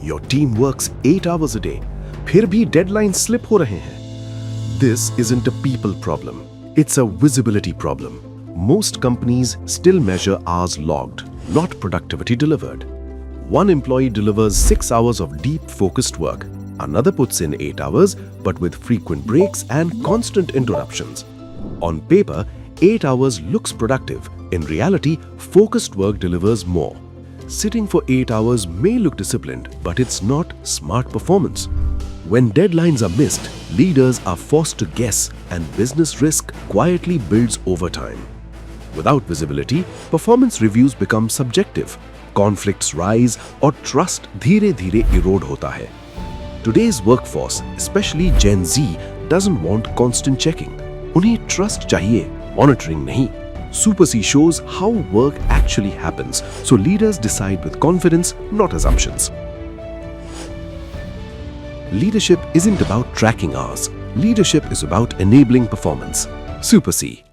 Your team works 8 hours a day. फिर भी deadlines slip हो रहे हैं. This isn't a people problem. It's a visibility problem. Most companies still measure hours logged, not productivity delivered. One employee delivers 6 hours of deep focused work. Another puts in 8 hours, but with frequent breaks and constant interruptions. On paper, 8 hours looks productive. In reality, focused work delivers more. Sitting for 8 hours may look disciplined, but it's not smart performance. When deadlines are missed, leaders are forced to guess, and business risk quietly builds over time. Without visibility, performance reviews become subjective. Conflicts rise और trust धीरे-धीरे erode होता है. Today's workforce, especially Gen Z, doesn't want constant checking. उन्हें trust चाहिए, monitoring नहीं. Super C shows how work actually happens, so leaders decide with confidence, not assumptions. Leadership isn't about tracking hours. Leadership is about enabling performance. Super C.